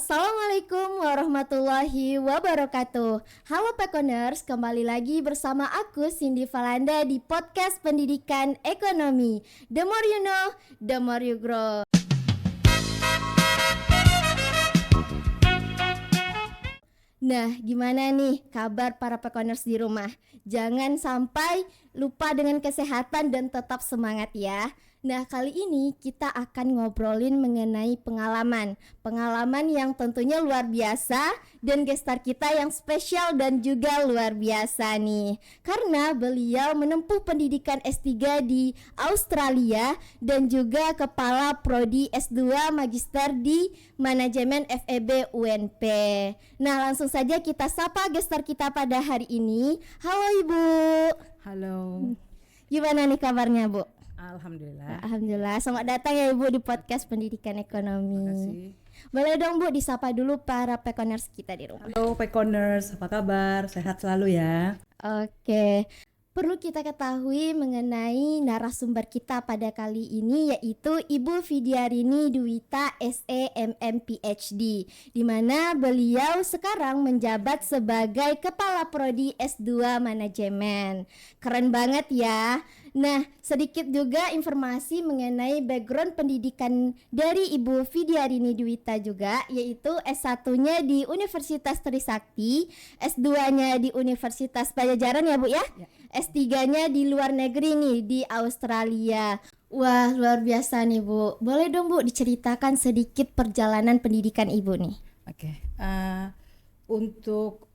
Assalamualaikum warahmatullahi wabarakatuh. Halo Pekoners, kembali lagi bersama aku Cindy Valanda di podcast Pendidikan Ekonomi. The more you know, the more you grow. Nah, gimana nih kabar para Pekoners di rumah? Jangan sampai lupa dengan kesehatan dan tetap semangat ya. Nah, kali ini kita akan ngobrolin mengenai pengalaman yang tentunya luar biasa dan gestar kita yang spesial dan juga luar biasa nih. Karena beliau menempuh pendidikan S3 di Australia dan juga kepala prodi S2 Magister di Manajemen FEB UNP. Nah, langsung saja kita sapa gestar kita pada hari ini. Halo Ibu. Halo. Gimana nih kabarnya, Bu? Alhamdulillah. Selamat datang ya Ibu di podcast Pendidikan Ekonomi. Terima kasih. Boleh dong Bu disapa dulu para Pekoners kita di rumah. Halo Pekoners, apa kabar? Sehat selalu ya. Oke. Perlu kita ketahui mengenai narasumber kita pada kali ini, yaitu Ibu Vidyarini Dwita SEMM PhD, di mana beliau sekarang menjabat sebagai Kepala Prodi S2 Manajemen. Keren banget ya. Nah, sedikit juga informasi mengenai background pendidikan dari Ibu Vidyarini Dwita juga, yaitu S1-nya di Universitas Trisakti, S2-nya di Universitas Padjadjaran ya Bu ya? S3-nya di luar negeri nih, di Australia. Wah, luar biasa nih Bu. Boleh dong Bu diceritakan sedikit perjalanan pendidikan Ibu nih? Oke. Untuk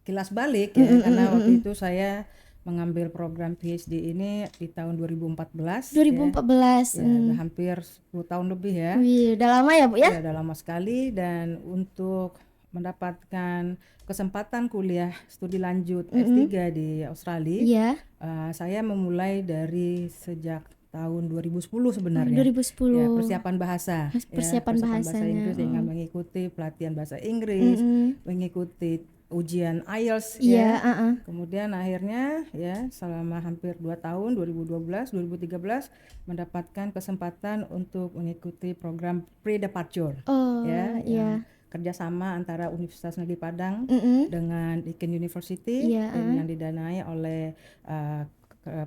kilas balik ya, karena waktu itu saya mengambil program PhD ini di tahun 2014. 2014. Ya, udah hampir 10 tahun lebih ya. Wih, udah lama ya Bu ya? Ya, udah lama sekali. Dan untuk mendapatkan kesempatan kuliah studi lanjut S3 di Australia, saya memulai dari sejak tahun 2010 sebenarnya. 2010. Ya, persiapan bahasa. Persiapan bahasa Inggris dengan mengikuti pelatihan bahasa Inggris, mengikuti ujian IELTS Kemudian akhirnya ya selama hampir 2 tahun 2012-2013 mendapatkan kesempatan untuk mengikuti program pre-departure kerjasama antara Universitas Negeri Padang dengan Deakin University yang didanai oleh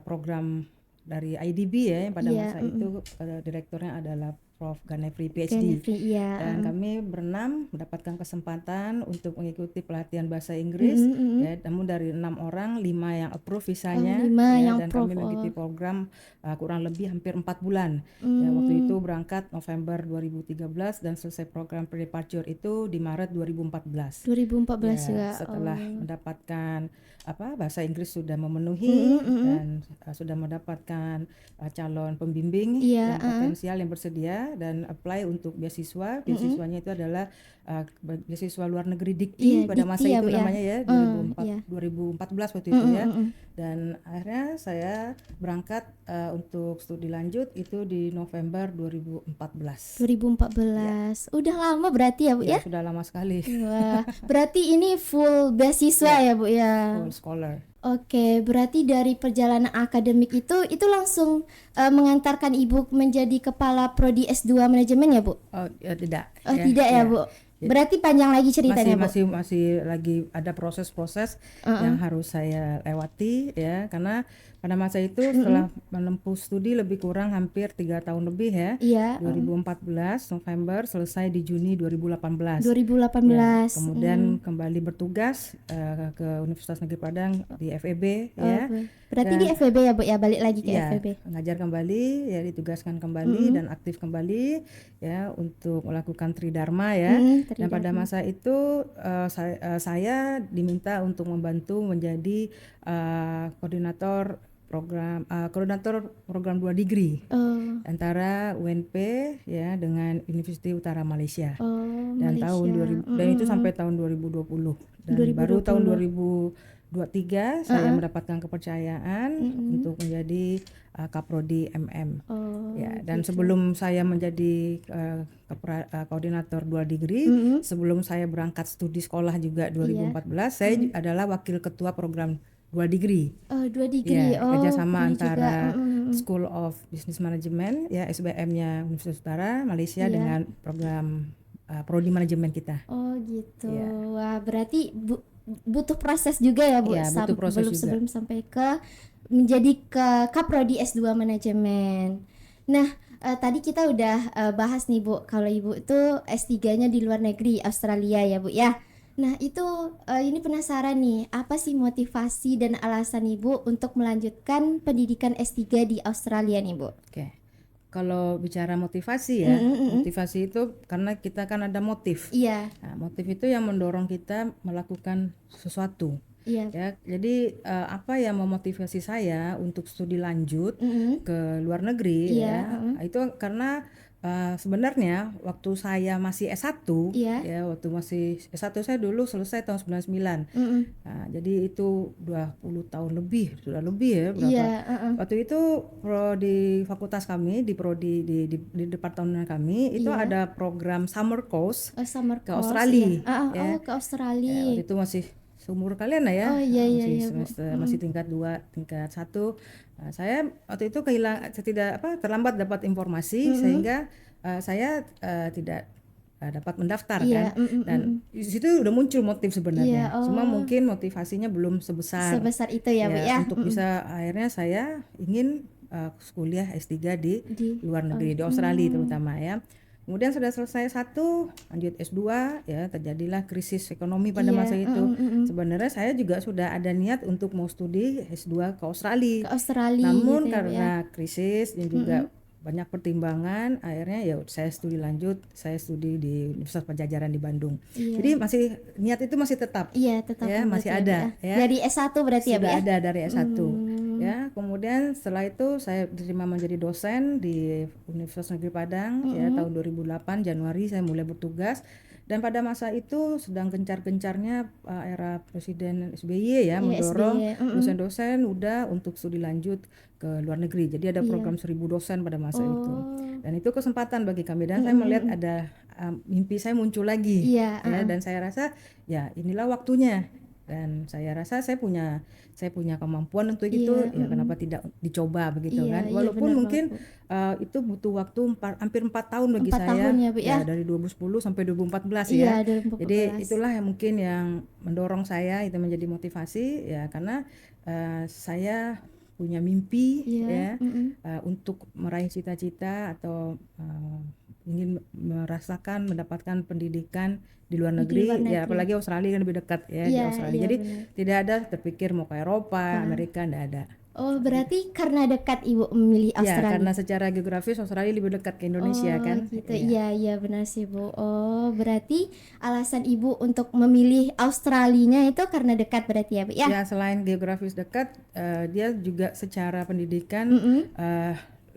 program dari IDB ya, yang pada masa itu direkturnya adalah Prof. Ganefri PhD. Dan kami berenam mendapatkan kesempatan untuk mengikuti pelatihan bahasa Inggris ya, namun dari 6 orang 5 yang approve visanya dan kami mengikuti program kurang lebih hampir 4 bulan. Ya, waktu itu berangkat November 2013 dan selesai program pre-departure itu di Maret 2014. 2014 ya, setelah mendapatkan bahasa Inggris sudah memenuhi dan sudah mendapatkan calon pembimbing yang potensial yang bersedia dan apply untuk beasiswa. Beasiswanya itu adalah beasiswa luar negeri Dikti pada masa itu namanya ya, 2014 waktu itu ya. Dan akhirnya saya berangkat untuk studi lanjut itu di November 2014. 2014. Udah lama berarti ya Bu ya? Sudah lama sekali. Wah, berarti ini full beasiswa ya Bu ya? Full scholar. Oke, berarti dari perjalanan akademik itu langsung mengantarkan Ibu menjadi kepala prodi S2 manajemen ya Bu? Tidak. Tidak ya Bu. Berarti panjang lagi ceritanya Bu? Masih lagi ada proses-proses yang harus saya lewati ya, karena pada masa itu setelah menempuh studi lebih kurang hampir 3 tahun lebih ya. 2014 November selesai di Juni 2018. Ya, kemudian kembali bertugas ke Universitas Negeri Padang di FEB ya. Berarti di FEB ya Bu ya, balik lagi ke FEB. Mengajar kembali ya, ditugaskan kembali dan aktif kembali ya untuk melakukan Tridharma ya. Dan pada masa itu saya diminta untuk membantu menjadi koordinator program 2 degree antara UNP ya dengan Universiti Utara Malaysia. Dan dan itu sampai tahun 2020. Dan baru tahun 2023 saya mendapatkan kepercayaan untuk menjadi Kaprodi MM. Dan sebelum saya menjadi koordinator 2 degree, sebelum saya berangkat studi sekolah juga 2014, saya adalah wakil ketua program 2 degree. 2 degree. Kerjasama antara School of Business Management ya, SBM-nya Universitas Utara Malaysia dengan program prodi manajemen kita. Oh gitu. Ya. Wah, berarti butuh proses juga ya Bu, ya, butuh proses sebelum sampai ke menjadi ke Kaprodi S2 manajemen. Nah, tadi kita udah bahas nih Bu, kalau Ibu itu S3-nya di luar negeri, Australia ya Bu ya. Nah itu ini penasaran nih, apa sih motivasi dan alasan Ibu untuk melanjutkan pendidikan S3 di Australia nih Bu? Oke. Kalau bicara motivasi ya, motivasi itu karena kita kan ada motif. Iya. Nah, motif itu yang mendorong kita melakukan sesuatu. Iya. Ya, jadi apa yang memotivasi saya untuk studi lanjut ke luar negeri ya, itu karena sebenarnya waktu saya masih S1 ya, waktu masih S1 saya dulu selesai tahun 99. Nah, jadi itu 20 tahun lebih, sudah lebih ya berapa. Waktu itu di fakultas kami, di prodi di departemen kami itu ada program summer course, ke Australia. Ya. Ke Australia. Ya, waktu itu masih seumur kalian lah ya. Masih semester, masih tingkat 2, tingkat 1. Nah, saya waktu itu terlambat dapat informasi sehingga saya tidak dapat mendaftar kan. Dan di situ udah muncul motif sebenarnya. Cuma mungkin motivasinya belum sebesar itu ya Bu ya. Untuk bisa akhirnya saya ingin kuliah S3 di luar negeri, di Australia terutama ya. Kemudian sudah selesai S1, lanjut S2 ya, terjadilah krisis ekonomi pada masa itu. Sebenarnya saya juga sudah ada niat untuk mau studi S2 ke Australia. Namun gitu karena krisis dan juga banyak pertimbangan, akhirnya ya saya studi di Universitas Padjadjaran di Bandung. Jadi niat itu masih tetap. Iya, tetap ya, masih ada ya. Dari S1 berarti sudah ya, Bu? Ada dari S1. Ya, kemudian setelah itu saya diterima menjadi dosen di Universitas Negeri Padang ya, tahun 2008 Januari saya mulai bertugas. Dan pada masa itu sedang gencar-gencarnya era Presiden SBY ya, mendorong dosen-dosen udah untuk studi lanjut ke luar negeri. Jadi ada program 1000 dosen pada masa itu. Dan itu kesempatan bagi kami, dan saya melihat ada mimpi saya muncul lagi. Ya, dan saya rasa ya inilah waktunya. Dan saya rasa saya punya kemampuan untuk itu, ya kenapa tidak dicoba begitu kan. Walaupun mungkin itu butuh waktu hampir 4 tahun bagi 4 saya tahun ya, dari 2010 sampai 2014 ya. 2014. Jadi itulah yang mungkin yang mendorong saya, itu menjadi motivasi ya, karena saya punya mimpi ya, untuk meraih cita-cita atau ingin mendapatkan pendidikan di luar negeri, ya apalagi Australia kan lebih dekat ya, di Australia. Jadi tidak ada terpikir mau ke Eropa, Amerika, tidak ada. Oh, berarti karena dekat Ibu memilih Australia? Ya, karena secara geografis Australia lebih dekat ke Indonesia kan. Gitu. Iya benar sih Bu. Oh, berarti alasan Ibu untuk memilih Australia itu karena dekat berarti ya Bu ya? Ya, selain geografis dekat, dia juga secara pendidikan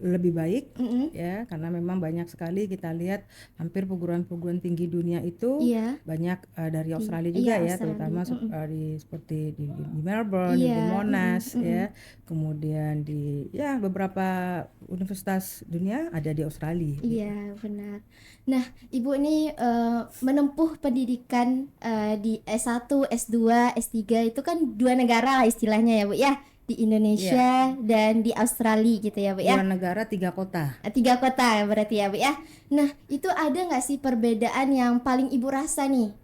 lebih baik ya, karena memang banyak sekali kita lihat hampir perguruan tinggi dunia itu banyak dari Australia juga ya, terutama seperti di Melbourne, di Monash ya, kemudian di beberapa universitas dunia ada di Australia. Iya benar. Nah Ibu ini menempuh pendidikan di S1, S2, S3 itu kan 2 negara lah istilahnya ya Bu ya, di Indonesia dan di Australia gitu ya Bu ya. 2 negara 3 kota. 3 kota berarti ya Bu ya. Nah itu ada nggak sih perbedaan yang paling Ibu rasa nih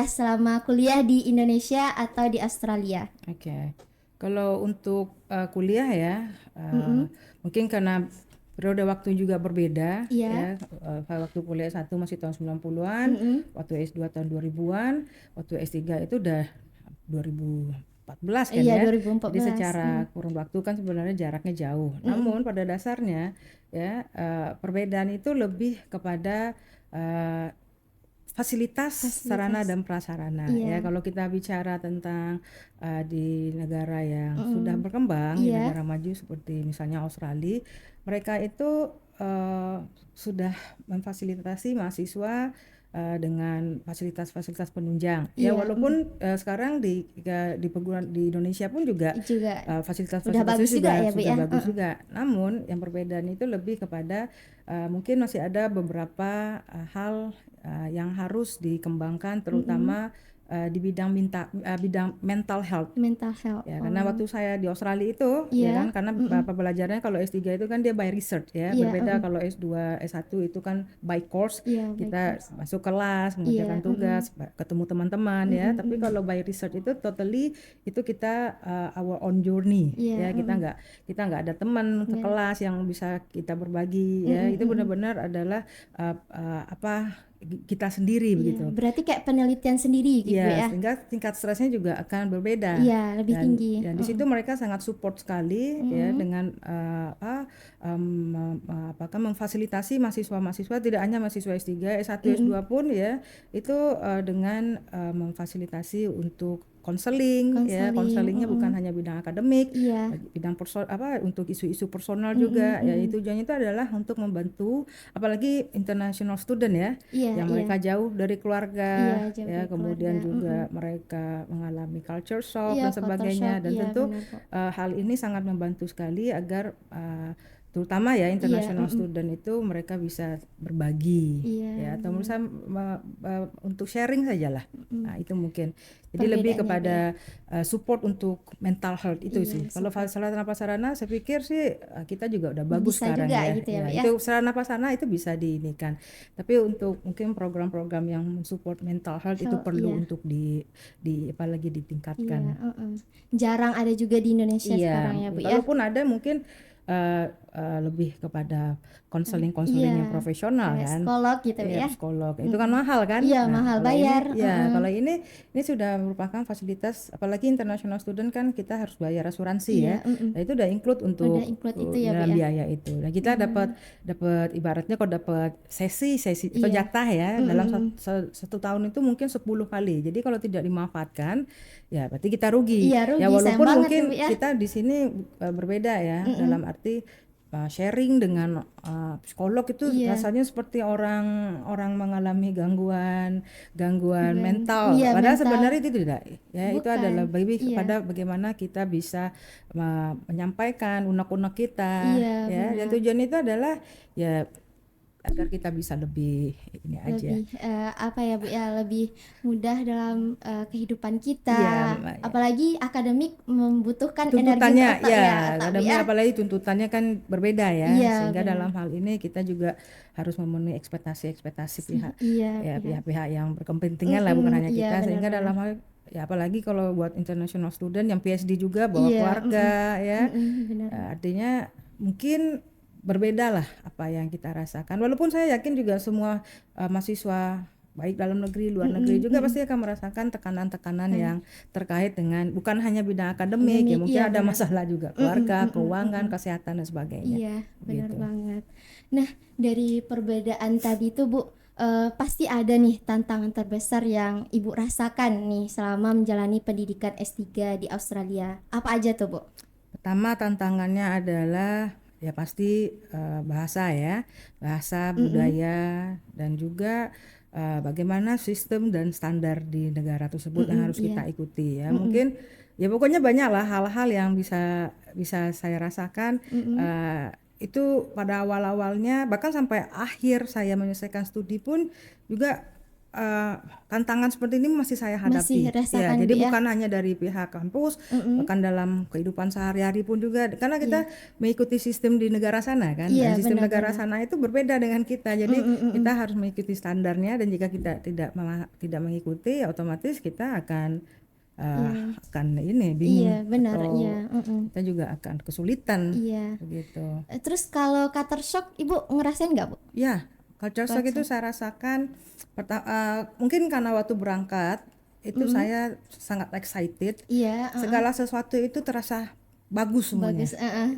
selama kuliah di Indonesia atau di Australia? Oke. Kalau untuk kuliah ya, mungkin karena periode waktu juga berbeda ya. Waktu kuliah S1 masih tahun 90-an, waktu S2 tahun 2000-an, waktu S3 itu udah 2014 kan ya. 2014. Jadi secara kurun waktu kan sebenarnya jaraknya jauh. Namun pada dasarnya ya, perbedaan itu lebih kepada fasilitas, sarana dan prasarana ya. Kalau kita bicara tentang di negara yang sudah berkembang, di negara maju seperti misalnya Australia, mereka itu sudah memfasilitasi mahasiswa dengan fasilitas-fasilitas penunjang. Ya walaupun sekarang di perguruan di Indonesia pun juga fasilitas-fasilitas itu sudah bagus juga. Namun yang perbedaan itu lebih kepada mungkin masih ada beberapa hal yang harus dikembangkan, terutama di bidang mental health. Mental health. Ya, karena waktu saya di Australia itu, ya kan, karena pembelajarannya kalau S3 itu kan dia by research ya, berbeda kalau S2, S1 itu kan by course, kita masuk kelas, mengerjakan tugas, ketemu teman-teman ya. Tapi kalau by research itu totally itu kita our own journey, ya kita nggak ada teman ke kelas yang bisa kita berbagi, ya itu benar-benar adalah kita sendiri begitu. Berarti kayak penelitian sendiri gitu ya. Sehingga tingkat stresnya juga akan berbeda. Lebih tinggi. Dan di situ mereka sangat support sekali ya dengan memfasilitasi mahasiswa-mahasiswa, tidak hanya mahasiswa S3, S1, S2 pun ya, itu dengan memfasilitasi untuk konseling ya, konselingnya bukan hanya bidang akademik, bidang untuk isu-isu personal juga ya. Itu tujuannya itu adalah untuk membantu apalagi international student ya, yang mereka jauh dari keluarga ya, kemudian juga mereka mengalami culture shock dan sebagainya, dan tentu hal ini sangat membantu sekali agar terutama ya international student itu mereka bisa berbagi ya, atau menurut saya untuk sharing sajalah. Nah itu mungkin jadi lebih kepada support untuk mental health itu sih. Kalau sarana prasarana saya pikir sih kita juga udah bagus bisa sekarang juga, ya, gitu ya. Itu sarana prasarana itu bisa diinikan, tapi untuk mungkin program-program yang support mental health itu perlu untuk di apalagi ditingkatkan. Jarang ada juga di Indonesia sekarang ya Bu ya. Walaupun ada mungkin lebih kepada konseling yang profesional kan, psikolog gitu ya, psikolog itu kan mahal kan, mahal bayar. Kalau ini sudah merupakan fasilitas, apalagi international student kan kita harus bayar asuransi ya. Nah itu udah include untuk itu ya, dalam biaya itu. Nah kita dapat ibaratnya kalau dapat sesi atau jatah ya, dalam satu tahun itu mungkin 10 kali. Jadi kalau tidak dimanfaatkan ya berarti kita rugi. Ya walaupun mungkin kita di sini berbeda ya, dalam arti sharing dengan psikolog itu rasanya seperti orang mengalami gangguan mental. Padahal sebenarnya itu tidak ya. Bukan. Itu adalah kepada bagaimana kita bisa menyampaikan unek-unek kita ya. Dan tujuan itu adalah ya agar kita bisa lebih ini aja Bu ya, lebih mudah dalam kehidupan kita, apalagi akademik membutuhkan energi otak apalagi tuntutannya kan berbeda ya, sehingga dalam hal ini kita juga harus memenuhi ekspektasi pihak-pihak yang berkepentingan lah, bukan hanya kita, sehingga dalam hal ya apalagi kalau buat international student yang PhD juga bawa keluarga ya, artinya mungkin berbeda lah apa yang kita rasakan. Walaupun saya yakin juga semua mahasiswa baik dalam negeri luar negeri juga pasti akan merasakan tekanan-tekanan yang terkait dengan bukan hanya bidang akademik ya, mungkin ada masalah juga keluarga, keuangan, kesehatan dan sebagainya. Iya, benar banget. Nah, dari perbedaan tadi itu Bu, pasti ada nih tantangan terbesar yang Ibu rasakan nih selama menjalani pendidikan S3 di Australia. Apa aja tuh Bu? Pertama tantangannya adalah ya pasti bahasa ya, budaya, dan juga bagaimana sistem dan standar di negara tersebut yang harus kita ikuti ya. Mungkin ya pokoknya banyak lah hal-hal yang bisa saya rasakan. Itu pada awal-awalnya, bahkan sampai akhir saya menyelesaikan studi pun juga tantangan seperti ini masih saya hadapi. Ya, jadi bukan hanya dari pihak kampus, bahkan dalam kehidupan sehari-hari pun juga, karena kita mengikuti sistem di negara sana kan. Dan sistem negara sana itu berbeda dengan kita. Jadi kita harus mengikuti standarnya, dan jika kita tidak mengikuti, otomatis kita akan ini bingung. Iya, benar. Kita juga akan kesulitan. Begitu. Terus kalau culture shock Ibu ngerasain nggak Bu? Ya. Culture shock itu saya rasakan mungkin karena waktu berangkat itu saya sangat excited. Segala sesuatu itu terasa bagus semuanya.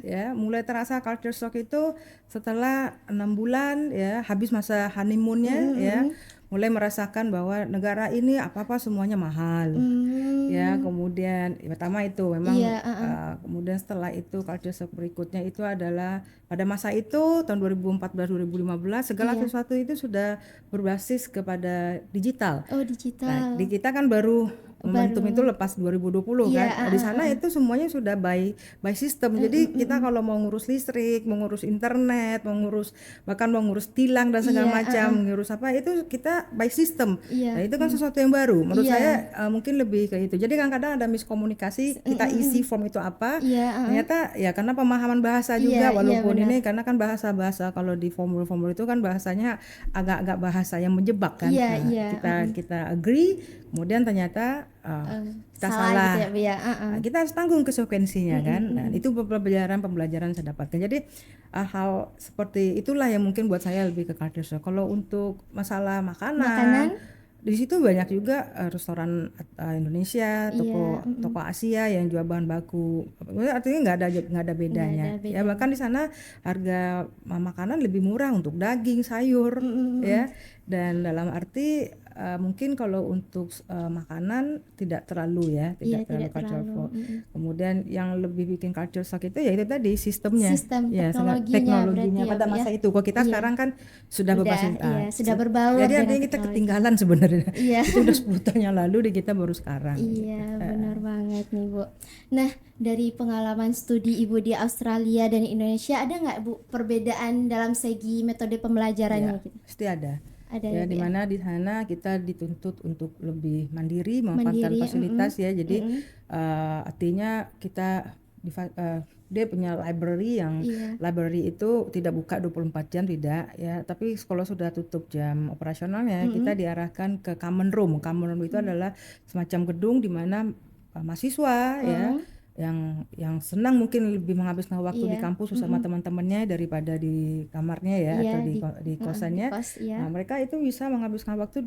Ya, mulai terasa culture shock itu setelah 6 bulan ya, habis masa honeymoonnya ya, mulai merasakan bahwa negara ini apa-apa semuanya mahal. Ya, kemudian pertama itu memang kemudian setelah itu culture shock berikutnya itu adalah pada masa itu tahun 2014-2015 segala sesuatu itu sudah berbasis kepada digital. Digital. Nah, di kita kan baru momentum itu lepas 2020 kan. Di sana itu semuanya sudah by system. Jadi kita kalau mau ngurus listrik, mau ngurus internet, bahkan mau ngurus tilang dan segala macam, ngurus apa itu kita by system. Nah, itu kan sesuatu yang baru. Menurut saya mungkin lebih ke itu. Jadi kadang-kadang ada miskomunikasi, kita isi form itu apa, ternyata ya karena pemahaman bahasa juga, walaupun ini karena kan bahasa kalau di formulir itu kan bahasanya agak-agak bahasa yang menjebak kan. Kita agree, kemudian ternyata kita salah gitu ya, Nah, kita harus tanggung konsekuensinya kan. Nah, itu pembelajaran saya dapatkan. Jadi hal seperti itulah yang mungkin buat saya lebih ke culture shock. Kalau untuk masalah makanan di situ banyak juga restoran Indonesia, toko Asia yang jual bahan baku. Artinya nggak ada bedanya. Ya bahkan di sana harga makanan lebih murah untuk daging, sayur, ya. Dan dalam arti mungkin kalau untuk makanan tidak terlalu culture shock. Kemudian yang lebih bikin culture shock itu ya itu tadi sistemnya, teknologinya pada masa itu. Kalau kita sekarang kan sudah sudah berbaur. Jadi artinya kita ketinggalan sebenarnya. Itu udah 10 tahun yang lalu di kita baru sekarang. Benar banget nih Bu. Nah, dari pengalaman studi Ibu di Australia dan Indonesia, ada nggak Bu perbedaan dalam segi metode pembelajarannya? Pasti ada. Dimana di sana kita dituntut untuk lebih mandiri, memanfaatkan fasilitas jadi artinya kita dia punya library yang library itu tidak buka 24 jam tidak ya, tapi kalau sudah tutup jam operasionalnya kita diarahkan ke common room. Common room itu adalah semacam gedung di mana mahasiswa yang senang mungkin lebih menghabiskan waktu di kampus bersama teman-temannya daripada di kamarnya atau di kosannya. Nah, mereka itu bisa menghabiskan waktu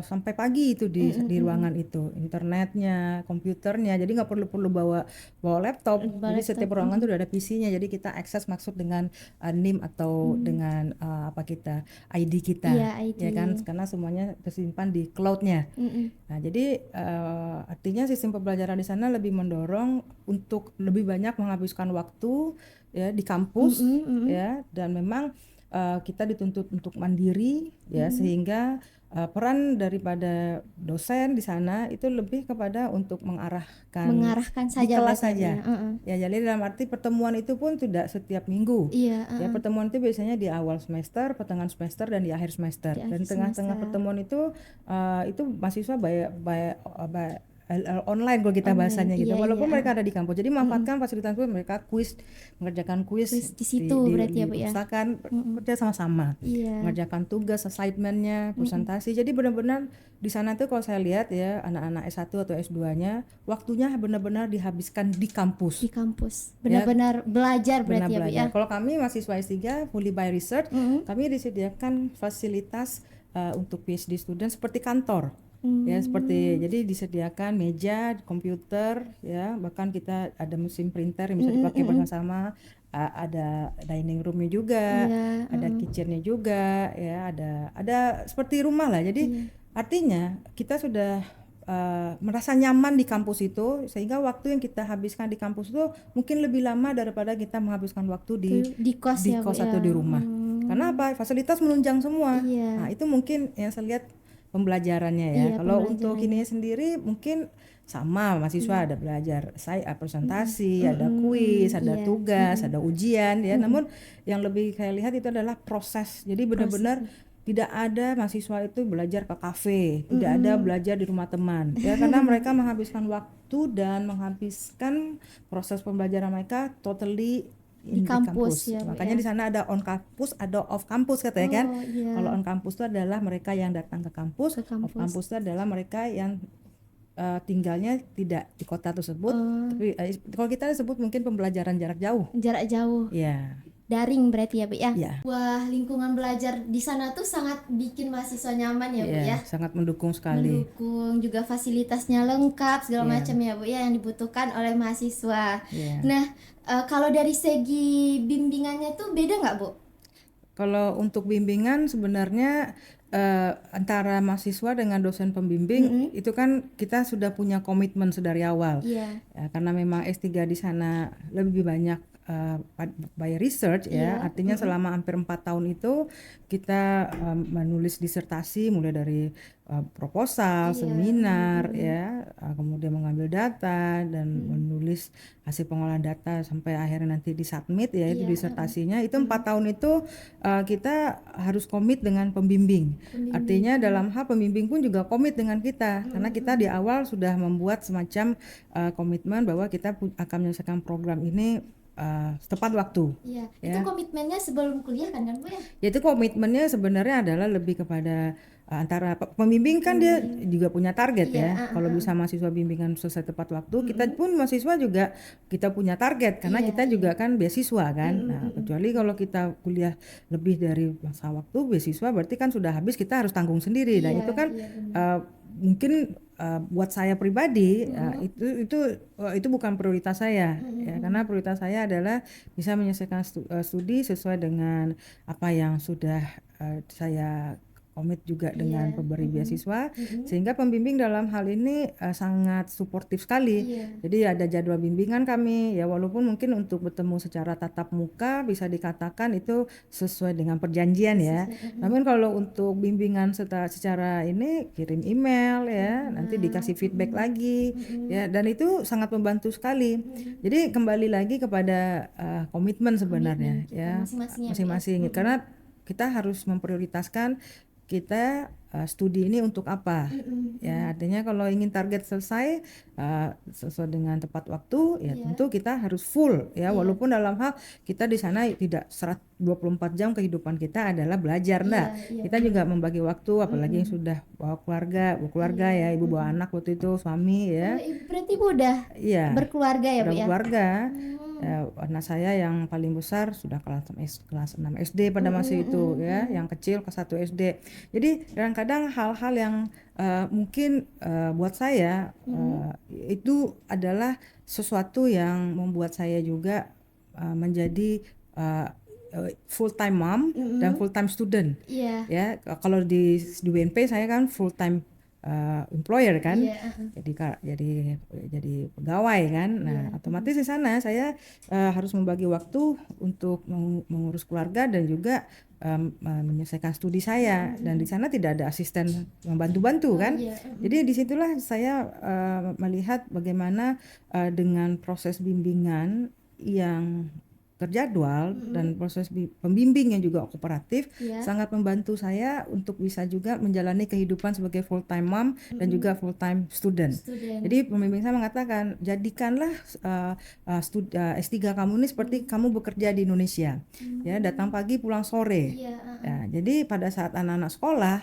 sampai pagi itu di ruangan itu, internetnya, komputernya, jadi nggak perlu bawa laptop. Jadi setiap ruangan tuh udah ada PC-nya, jadi kita akses maksud dengan NIM atau dengan ID kita, ya kan, karena semuanya tersimpan di cloud-nya. Nah, jadi artinya sistem pembelajaran di sana lebih mendorong untuk lebih banyak menghabiskan waktu di kampus dan memang kita dituntut untuk mandiri sehingga peran daripada dosen di sana itu lebih kepada untuk mengarahkan saja di kelas saja. Jadi dalam arti pertemuan itu pun tidak setiap minggu. Pertemuan itu biasanya di awal semester, pertengahan semester, dan di akhir semester. Dan tengah-tengah pertemuan itu mahasiswa online kalau kita bahasanya gitu, walaupun mereka ada di kampus. Jadi memanfaatkan fasilitas itu, mereka mengerjakan kuis di situ berarti ya Bu ya. Kerja sama-sama, mengerjakan tugas, assignment-nya, presentasi. Jadi benar-benar di sana tuh kalau saya lihat ya, anak-anak S1 atau S2-nya waktunya benar-benar dihabiskan di kampus. Benar-benar belajar berarti ya Bu ya. Kalau kami mahasiswa S3 fully by research, kami disediakan fasilitas untuk PhD student seperti kantor. Jadi disediakan meja, komputer, bahkan kita ada mesin printer yang bisa dipakai bersama-sama, ada dining roomnya juga, ada kitchennya juga, ada seperti rumah lah. Jadi artinya kita sudah merasa nyaman di kampus itu, sehingga waktu yang kita habiskan di kampus itu mungkin lebih lama daripada kita menghabiskan waktu di kos atau di rumah. Karena apa? Fasilitas menunjang semua. Nah, itu mungkin yang saya lihat pembelajarannya Kalau untuk ini sendiri mungkin sama, mahasiswa ada belajar presentasi, ada kuis, ada tugas, ada ujian namun yang lebih saya lihat itu adalah proses. Jadi benar-benar tidak ada mahasiswa itu belajar ke kafe, tidak ada belajar di rumah teman karena mereka menghabiskan waktu dan menghabiskan proses pembelajaran mereka totally di kampus. Makanya di sana ada on campus, ada off campus katanya kan. Kalau on campus itu adalah mereka yang datang ke kampus. Off campus itu adalah mereka yang tinggalnya tidak di kota tersebut. Tapi kalau kita sebut mungkin pembelajaran jarak jauh. Daring berarti ya Bu ya. Wah, lingkungan belajar di sana tuh sangat bikin mahasiswa nyaman ya Bu ya. Sangat mendukung sekali. Juga fasilitasnya lengkap segala macam ya Bu ya, yang dibutuhkan oleh mahasiswa. Nah, kalau dari segi bimbingannya tuh beda nggak Bu? Kalau untuk bimbingan sebenarnya antara mahasiswa dengan dosen pembimbing itu kan kita sudah punya komitmen sedari awal. Karena memang S3 di sana lebih banyak by research ya, artinya selama hampir 4 tahun itu kita menulis disertasi mulai dari proposal, seminar ya, kemudian mengambil data dan menulis hasil pengolahan data sampai akhirnya nanti disubmit ya itu disertasinya. Itu 4 tahun itu kita harus komit dengan pembimbing. Artinya dalam hal pembimbing pun juga komit dengan kita karena kita di awal sudah membuat semacam komitmen bahwa kita akan menyelesaikan program ini tepat waktu. Iya, itu komitmennya sebelum kuliah kan Bu ya? Ya itu komitmennya sebenarnya adalah lebih kepada antara pembimbing kan dia juga punya target ya. Kalau bisa mahasiswa bimbingan selesai tepat waktu, kita pun mahasiswa juga kita punya target karena kita juga kan beasiswa kan. Nah, kecuali kalau kita kuliah lebih dari masa waktu beasiswa berarti kan sudah habis kita harus tanggung sendiri. Dan itu kan mungkin buat saya pribadi itu bukan prioritas saya ya, karena prioritas saya adalah bisa menyelesaikan studi sesuai dengan apa yang sudah saya komit juga dengan pemberi beasiswa, sehingga pembimbing dalam hal ini sangat suportif sekali. Jadi ada jadwal bimbingan kami ya, walaupun mungkin untuk bertemu secara tatap muka bisa dikatakan itu sesuai dengan perjanjian ya. Namun kalau untuk bimbingan secara ini kirim email ya, nanti dikasih feedback lagi ya, dan itu sangat membantu sekali. Jadi kembali lagi kepada komitmen sebenarnya ya masing-masing karena kita harus memprioritaskan kita studi ini untuk apa ya, artinya kalau ingin target selesai sesuai dengan tepat waktu ya tentu kita harus full ya, walaupun dalam hal kita di sana tidak 24 jam kehidupan kita adalah belajar kita juga membagi waktu, apalagi yang sudah bawa keluarga ya, ibu bawa anak waktu itu, suami ya. Berarti Bu udah berkeluarga ya Bu ya? Berkeluarga. Anak saya yang paling besar sudah kelas 6 SD pada masa itu ya, yang kecil kelas 1 SD. Jadi kadang-kadang hal-hal yang mungkin buat saya itu adalah sesuatu yang membuat saya juga menjadi full time mom dan full time student. Ya, kalau di UNP saya kan full time employer kan, jadi pegawai kan. Nah, otomatis di sana saya harus membagi waktu untuk mengurus keluarga dan juga menyelesaikan studi saya, dan di sana tidak ada asisten membantu-bantu kan. Jadi disitulah saya melihat bagaimana dengan proses bimbingan yang terjadwal dan proses pembimbing yang juga kooperatif sangat membantu saya untuk bisa juga menjalani kehidupan sebagai full time mom dan juga full time student. Jadi pembimbing saya mengatakan, jadikanlah S3 kamu ini seperti kamu bekerja di Indonesia ya, datang pagi pulang sore ya, jadi pada saat anak-anak sekolah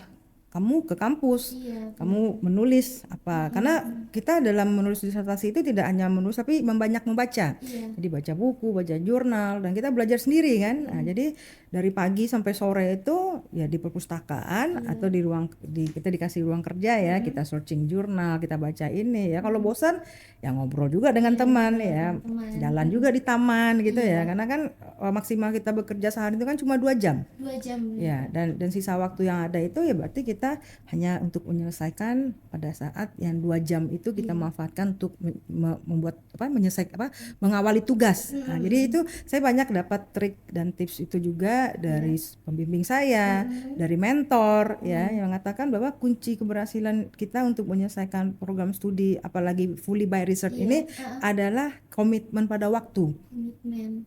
kamu ke kampus, kamu menulis apa, karena kita dalam menulis disertasi itu tidak hanya menulis tapi banyak membaca, jadi baca buku, baca jurnal, dan kita belajar sendiri kan. Nah, jadi dari pagi sampai sore itu ya di perpustakaan atau kita dikasih ruang kerja ya, kita searching jurnal, kita baca ini ya, kalau bosan ya ngobrol juga dengan teman ya, jalan juga di taman gitu ya, karena kan maksimal kita bekerja sehari itu kan cuma 2 jam ya, dan sisa waktu yang ada itu ya berarti kita hanya untuk menyelesaikan pada saat yang 2 jam itu kita manfaatkan untuk mengawali tugas. Nah, jadi itu saya banyak dapat trik dan tips itu juga dari pembimbing saya, dari mentor ya, yang mengatakan bahwa kunci keberhasilan kita untuk menyelesaikan program studi apalagi fully by research ini adalah komitmen pada waktu.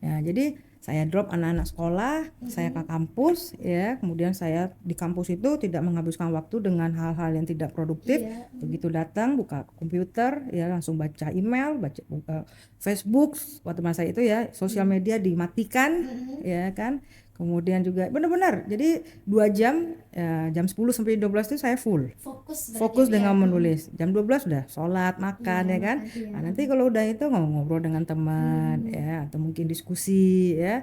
Ya, jadi saya drop anak-anak sekolah, saya ke kampus ya, kemudian saya di kampus itu tidak menghabiskan waktu dengan hal-hal yang tidak produktif. Begitu datang buka komputer ya, langsung baca email, buka Facebook waktu masa itu ya, sosial media dimatikan ya kan. Kemudian juga benar-benar jadi 2 jam jam 10 sampai 12 itu saya full fokus dengan menulis. Jam 12 udah sholat, makan ya kan. Nah, nanti kalau udah itu ngobrol dengan teman ya, atau mungkin diskusi ya.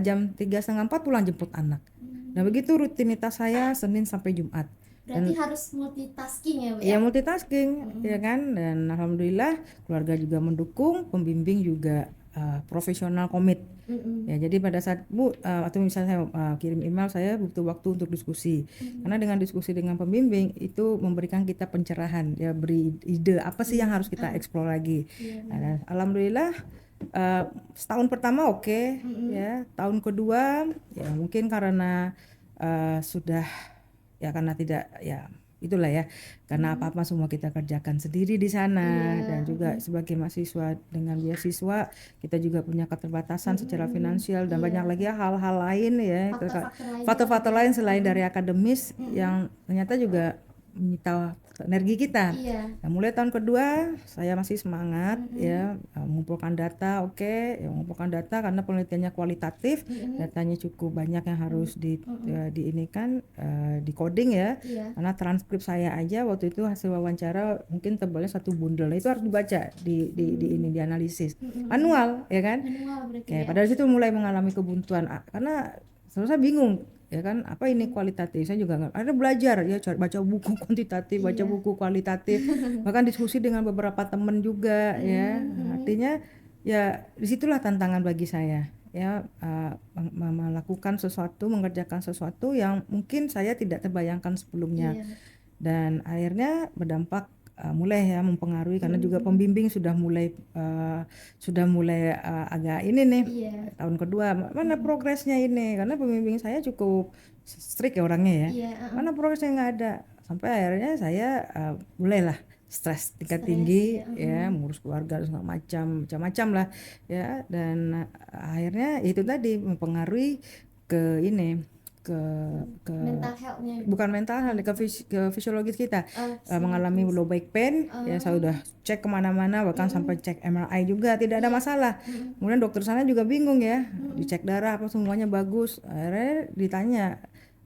Jam 3:30 pulang jemput anak. Nah, begitu rutinitas saya Senin sampai Jumat. Berarti harus multitasking ya Bu? Ya multitasking ya kan, dan alhamdulillah keluarga juga mendukung, pembimbing juga profesional komit. Ya, jadi pada saat Bu atau misalnya saya kirim email, saya butuh waktu untuk diskusi. Karena dengan diskusi dengan pembimbing itu memberikan kita pencerahan ya, beri ide apa sih yang harus kita eksplor lagi. Nah, alhamdulillah setahun pertama oke, ya. Tahun kedua ya mungkin karena sudah ya karena tidak ya itulah ya, karena apa-apa semua kita kerjakan sendiri di sana, dan juga sebagai mahasiswa dengan beasiswa kita juga punya keterbatasan secara finansial, dan banyak lagi hal-hal lain ya, faktor-faktor lain selain dari akademis yang ternyata juga menyita energi kita. Nah, mulai tahun kedua saya masih semangat ya, mengumpulkan data, ya, mengumpulkan data karena penelitiannya kualitatif, datanya cukup banyak yang harus diinikan, di coding ya, karena transkrip saya aja waktu itu hasil wawancara mungkin tebalnya 1 bundel, itu harus dibaca di ini dianalisis manual ya kan. Pada situ mulai mengalami kebuntuan karena saya bingung ya kan, apa ini kualitatif, saya juga nggak ada, belajar ya, baca buku kuantitatif, baca buku kualitatif, bahkan diskusi dengan beberapa teman juga ya. Artinya ya disitulah tantangan bagi saya ya, melakukan sesuatu, mengerjakan sesuatu yang mungkin saya tidak terbayangkan sebelumnya. Dan akhirnya berdampak mulai ya mempengaruhi, karena juga pembimbing sudah mulai agak ini nih, tahun kedua mana progresnya ini, karena pembimbing saya cukup strict ya orangnya ya, mana progresnya nggak ada, sampai akhirnya saya mulailah stres tingkat tinggi ya, mengurus keluarga segala macam lah ya, dan akhirnya itu tadi mempengaruhi ke ini, ke mental health-nya, bukan mental health, ke fisiologis kita, mengalami low back pain ya. Saya udah cek kemana-mana, bahkan sampai cek MRI juga tidak ada masalah. Kemudian dokter sana juga bingung ya, dicek darah apa semuanya bagus. Akhirnya ditanya,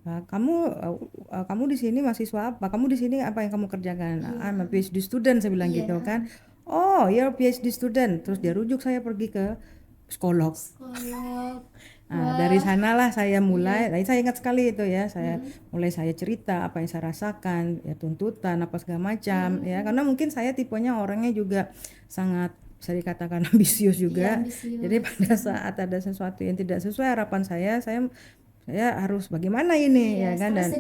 kamu di sini mahasiswa apa, kamu di sini apa yang kamu kerjakan? I'm a PhD student, saya bilang gitu kan. Oh, you're a PhD student. Terus dia rujuk saya pergi ke psikolog. Nah, dari sanalah saya mulai, saya ingat sekali itu ya, saya cerita apa yang saya rasakan ya, tuntutan apa segala macam ya, karena mungkin saya tipenya orangnya juga sangat bisa dikatakan ambisius juga. Jadi pada saat ada sesuatu yang tidak sesuai harapan saya harus bagaimana ini ya kan, dan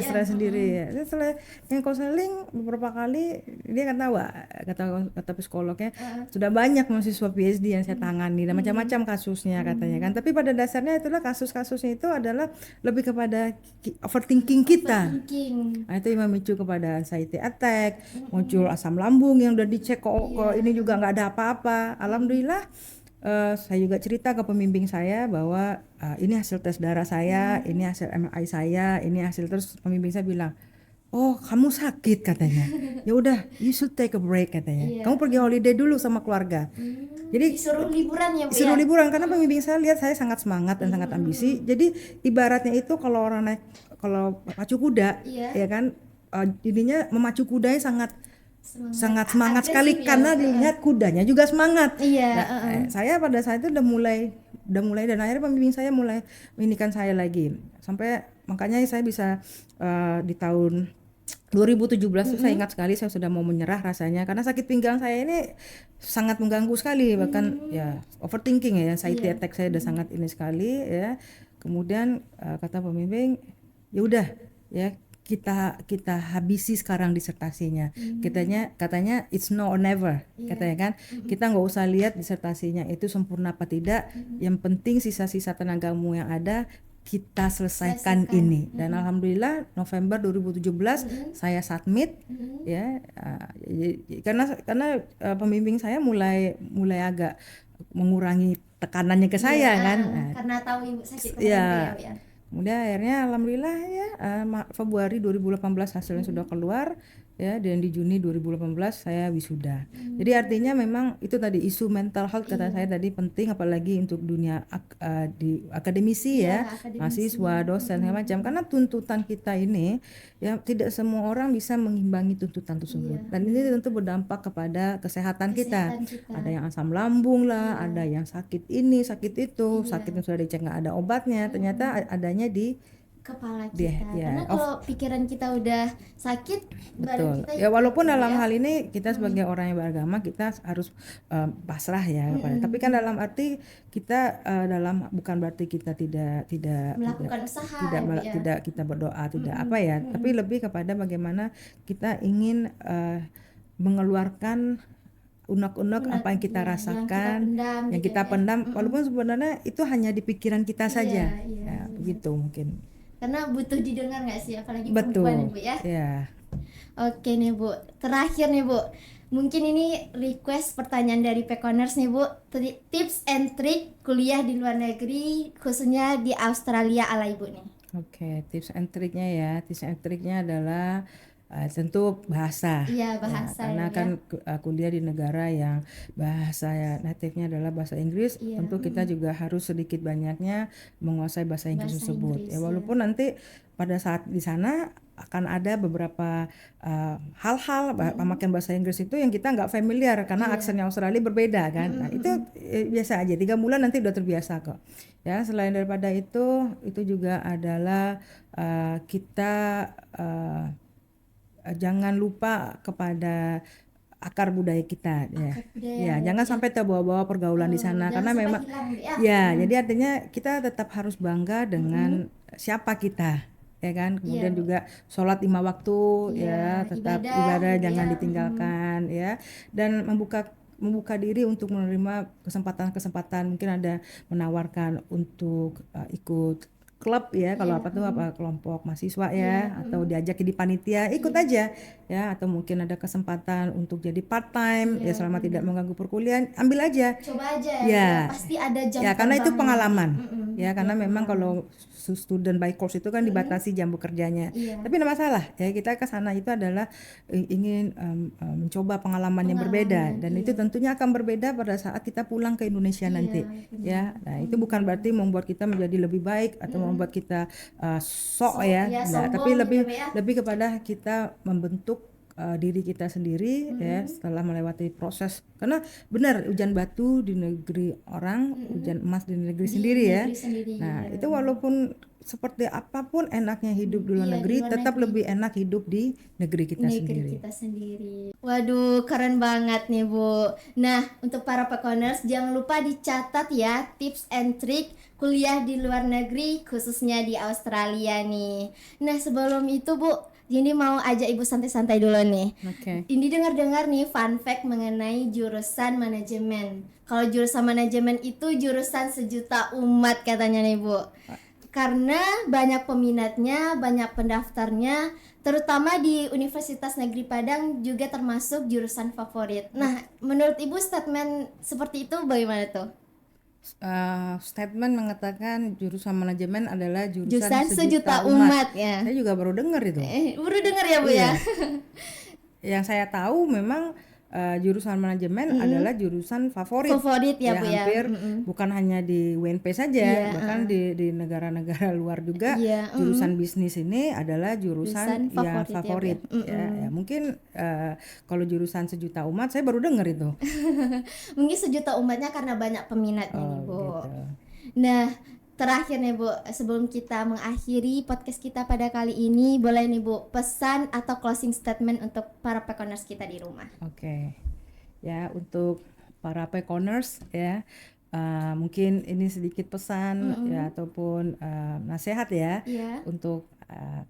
stres sendiri ya. Setelah yang konseling beberapa kali, dia kata psikolognya, sudah banyak mahasiswa PhD yang saya tangani dan macam-macam kasusnya katanya kan, tapi pada dasarnya itulah kasus-kasusnya itu adalah lebih kepada overthinking kita. Nah, itu yang memicu kepada anxiety attack, muncul asam lambung yang udah dicek kok ini juga nggak ada apa-apa. Alhamdulillah. Saya juga cerita ke pembimbing saya bahwa ini hasil tes darah saya, ini hasil MRI saya, ini hasil, terus pembimbing saya bilang, oh kamu sakit katanya, ya udah you should take a break katanya, kamu pergi holiday dulu sama keluarga. Jadi disuruh liburan ya Bu, disuruh liburan karena pembimbing saya lihat saya sangat semangat dan sangat ambisi. Jadi ibaratnya itu kalau pacu kuda ya kan, ininya memacu kudanya sangat semangat sekali ya, karena dilihat kudanya juga semangat. Saya pada saat itu udah mulai, dan akhirnya pembimbing saya mulai menginikan saya lagi, sampai makanya saya bisa di tahun 2017 saya ingat sekali, saya sudah mau menyerah rasanya karena sakit pinggang saya ini sangat mengganggu sekali, bahkan ya overthinking ya, anxiety attack saya udah sangat ini sekali ya. Kemudian kata pembimbing, ya udah ya kita habisi sekarang disertasinya. Katanya it's no or never, katanya kan. Kita nggak usah lihat disertasinya itu sempurna apa tidak, yang penting sisa-sisa tenagamu yang ada kita selesaikan ini. Dan alhamdulillah November 2017 saya submit ya, karena pembimbing saya mulai agak mengurangi tekanannya ke saya kan. Karena tahu Ibu sakit ya. Kemudian akhirnya alhamdulillah ya, Februari 2018 hasilnya sudah keluar ya, dan di Juni 2018 saya wisuda. Jadi artinya memang itu tadi isu mental health kata saya tadi penting, apalagi untuk dunia di akademisi ya, mahasiswa, dosen segala macam, karena tuntutan kita ini ya tidak semua orang bisa mengimbangi tuntutan tersebut. Dan ini tentu berdampak kepada kesehatan kita. Ada yang asam lambung lah, ada yang sakit ini, sakit itu, sakitnya sudah dicek nggak ada obatnya, ternyata adanya di kepala kita. Karena kalau pikiran kita udah sakit, betul kita ya, walaupun dalam hal ini kita sebagai orang yang beragama kita harus pasrah ya kepada, tapi kan dalam arti kita bukan berarti kita tidak melakukan usaha, tidak kita berdoa, tidak apa ya, tapi lebih kepada bagaimana kita ingin mengeluarkan unek-unek apa yang kita rasakan, yang kita pendam, walaupun sebenarnya itu hanya di pikiran kita saja. Ya, begitu mungkin. Karena butuh didengar nggak sih, apalagi perempuan Bu ya? Iya. Oke nih Bu, terakhir nih Bu, mungkin ini request pertanyaan dari Pekoners nih Bu, tips and trick kuliah di luar negeri, khususnya di Australia ala Ibu nih. Oke, tips and triknya ya, tips and triknya adalah tentu bahasa. Iya, bahasa. Karena kan kuliah di negara yang bahasa native-nya adalah bahasa Inggris, tentu kita juga harus sedikit banyaknya menguasai bahasa Inggris tersebut. Ya walaupun nanti pada saat di sana akan ada beberapa hal-hal pemakaian bahasa Inggris itu yang kita nggak familiar karena aksennya Australia berbeda kan. Nah, itu biasa aja, 3 bulan nanti udah terbiasa kok. Ya, selain daripada itu juga adalah kita jangan lupa kepada akar budaya kita ya. Jangan sampai terbawa-bawa pergaulan di sana karena memang jadi artinya kita tetap harus bangga dengan siapa kita, ya kan. Kemudian juga sholat 5 waktu ya, tetap ibadah jangan ditinggalkan ya, dan membuka diri untuk menerima kesempatan-kesempatan. Mungkin ada menawarkan untuk ikut klub ya, kalau kelompok mahasiswa ya, atau diajak di panitia, ikut aja ya, atau mungkin ada kesempatan untuk jadi part time ya, selama tidak mengganggu perkuliahan, ambil aja, coba aja ya, pasti ada jam ya, karena itu pengalaman ya, karena memang kalau student by course itu kan dibatasi jam bekerjanya, tapi tidak masalah ya, kita ke sana itu adalah ingin mencoba pengalaman yang berbeda, dan itu tentunya akan berbeda pada saat kita pulang ke Indonesia nanti ya. Nah, itu bukan berarti membuat kita menjadi lebih baik atau membuat kita tapi lebih kepada kita membentuk diri kita sendiri ya, setelah melewati proses. Karena benar, hujan batu di negeri orang, hujan emas di negeri sendiri ya. Nah, itu walaupun seperti apapun enaknya hidup di luar negeri, tetap lebih enak hidup di negeri kita sendiri. Waduh, keren banget nih Bu. Nah, untuk para Pekoners jangan lupa dicatat ya tips and trick kuliah di luar negeri, khususnya di Australia nih. Nah, sebelum itu Bu, jadi mau ajak Ibu santai-santai dulu nih. Ini dengar-dengar nih fun fact mengenai jurusan manajemen. Kalau jurusan manajemen itu jurusan sejuta umat katanya nih Bu. Karena banyak peminatnya, banyak pendaftarnya, terutama di Universitas Negeri Padang juga termasuk jurusan favorit. Nah, menurut Ibu statement seperti itu bagaimana tuh? Statement mengatakan jurusan manajemen adalah jurusan sejuta umat ya. Saya juga baru dengar itu. Baru dengar ya Bu ya. Yang saya tahu memang jurusan manajemen adalah jurusan favorit ya Bu ya. Hampir bukan hanya di UNP saja, bahkan di negara-negara luar juga jurusan bisnis ini adalah jurusan yang favorit ya. Mungkin kalau jurusan sejuta umat saya baru dengar itu. Mungkin sejuta umatnya karena banyak peminatnya nih Bu. Gitu. Nah, terakhir nih Bu, sebelum kita mengakhiri podcast kita pada kali ini, boleh nih Bu pesan atau closing statement untuk para Pekoners kita di rumah. Oke. Ya, untuk para Pekoners ya, mungkin ini sedikit pesan ya, ataupun nasihat ya, untuk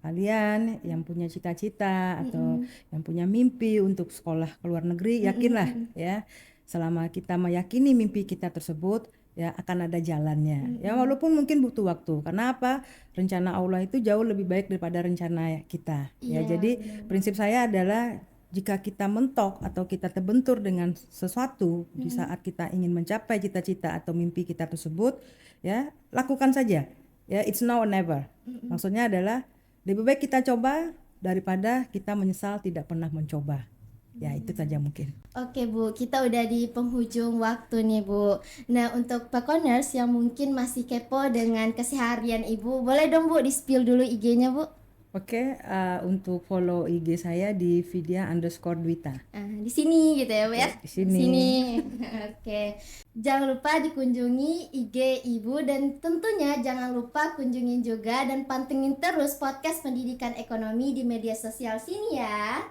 kalian yang punya cita-cita atau yang punya mimpi untuk sekolah ke luar negeri, yakinlah ya, selama kita meyakini mimpi kita tersebut ya akan ada jalannya. Ya walaupun mungkin butuh waktu. Karena apa? Rencana Allah itu jauh lebih baik daripada rencana kita. Ya, jadi prinsip saya adalah jika kita mentok atau kita terbentur dengan sesuatu di saat kita ingin mencapai cita-cita atau mimpi kita tersebut, ya lakukan saja. Ya, it's now or never. Maksudnya adalah lebih baik kita coba daripada kita menyesal tidak pernah mencoba. Ya, itu saja mungkin. Oke Bu, kita udah di penghujung waktu nih Bu. Nah, untuk Pekoners yang mungkin masih kepo dengan keseharian Ibu, boleh dong Bu di-spill dulu IG-nya Bu. Oke, untuk follow IG saya di Vidya_Dwita. Di sini gitu ya Bu ya? Di sini. Oke. Jangan lupa dikunjungi IG Ibu, dan tentunya jangan lupa kunjungin juga dan pantengin terus podcast Pendidikan Ekonomi di media sosial sini ya.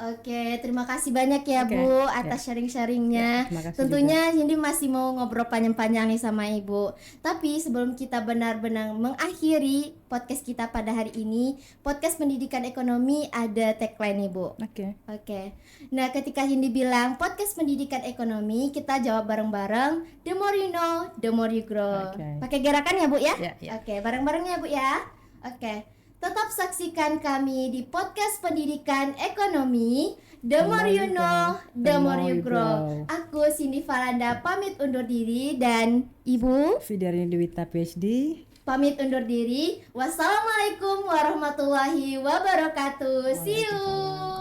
Oke, terima kasih banyak ya Bu atas sharing-sharingnya. Tentunya juga. Cindy masih mau ngobrol panjang-panjang nih sama Ibu. Tapi sebelum kita benar-benar mengakhiri podcast kita pada hari ini, podcast pendidikan ekonomi ada tagline nih Bu. Oke. Nah, ketika Cindy bilang podcast pendidikan ekonomi, kita jawab bareng-bareng, the more you know, the more you grow. Pakai gerakan ya Bu ya? Oke, bareng-barengnya Bu ya. Oke. Tetap saksikan kami di podcast pendidikan ekonomi. The more you know, the more you grow. Aku Cindy Falanda pamit undur diri dan Ibu Fidiarini Dwita PhD pamit undur diri. Wassalamualaikum warahmatullahi wabarakatuh. See you.